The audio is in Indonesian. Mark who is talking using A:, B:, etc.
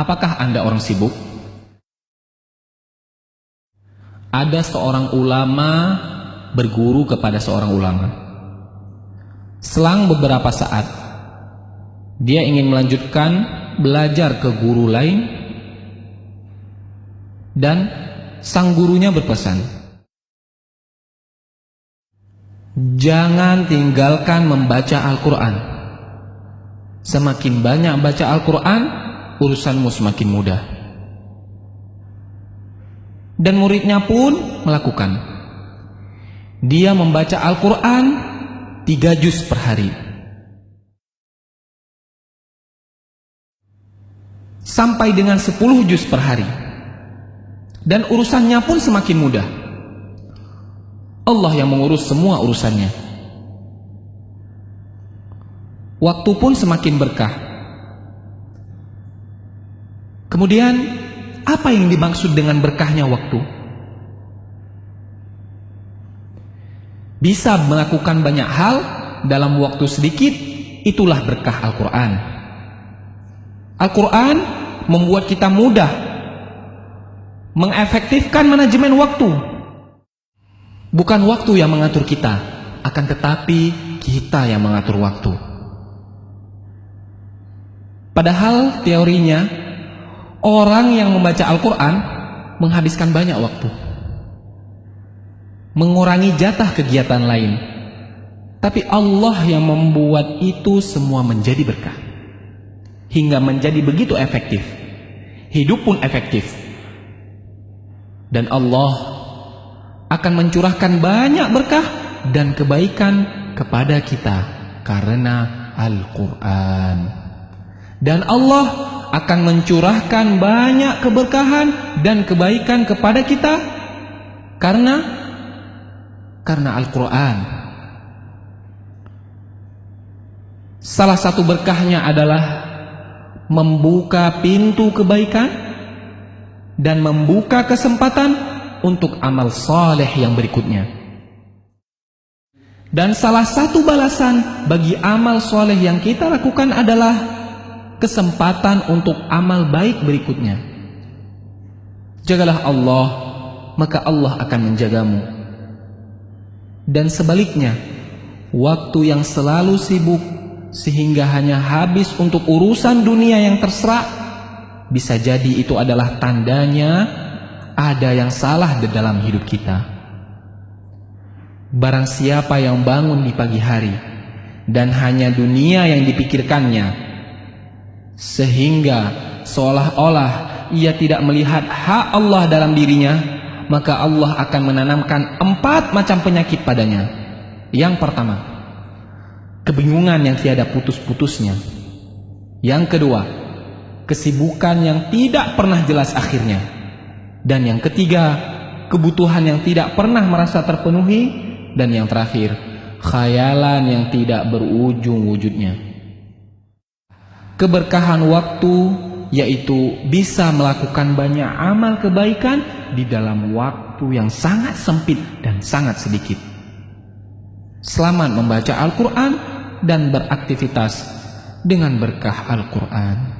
A: Apakah Anda orang sibuk? Ada seorang ulama berguru kepada seorang ulama. Selang beberapa saat, dia ingin melanjutkan belajar ke guru lain, dan sang gurunya berpesan, jangan tinggalkan membaca Al-Quran. Semakin banyak baca Al-Quran, urusanmu semakin mudah. Dan muridnya pun melakukan. Dia membaca Al-Quran 3 juz per hari. Sampai dengan 10 juz per hari. Dan urusannya pun semakin mudah. Allah yang mengurus semua urusannya. Waktu pun semakin berkah. Kemudian, apa yang dimaksud dengan berkahnya waktu? Bisa melakukan banyak hal dalam waktu sedikit, itulah berkah Al-Quran. Al-Quran membuat kita mudah mengefektifkan manajemen waktu. Bukan waktu yang mengatur kita, akan tetapi kita yang mengatur waktu. Padahal teorinya, orang yang membaca Al-Quran menghabiskan banyak waktu, mengurangi jatah kegiatan lain. Tapi Allah yang membuat itu semua menjadi berkah, hingga menjadi begitu efektif. Hidup pun efektif. Dan Allah akan mencurahkan banyak berkah dan kebaikan kepada kita karena Al-Quran. Dan Allah akan mencurahkan banyak keberkahan dan kebaikan kepada kita karena Al-Quran. Salah satu berkahnya adalah membuka pintu kebaikan dan membuka kesempatan untuk amal saleh yang berikutnya. Dan salah satu balasan bagi amal saleh yang kita lakukan adalah kesempatan untuk amal baik berikutnya. Jagalah Allah, maka Allah akan menjagamu. Dan sebaliknya, waktu yang selalu sibuk sehingga hanya habis untuk urusan dunia yang terserak, bisa jadi itu adalah tandanya ada yang salah di dalam hidup kita. Barang siapa yang bangun di pagi hari dan hanya dunia yang dipikirkannya, sehingga seolah-olah ia tidak melihat hak Allah dalam dirinya, maka Allah akan menanamkan 4 macam penyakit padanya. Yang pertama, kebingungan yang tiada putus-putusnya. Yang kedua, kesibukan yang tidak pernah jelas akhirnya. Dan yang ketiga, kebutuhan yang tidak pernah merasa terpenuhi. Dan yang terakhir, khayalan yang tidak berujung wujudnya. Keberkahan waktu yaitu bisa melakukan banyak amal kebaikan di dalam waktu yang sangat sempit dan sangat sedikit. Selamat membaca Al-Quran dan beraktivitas dengan berkah Al-Quran.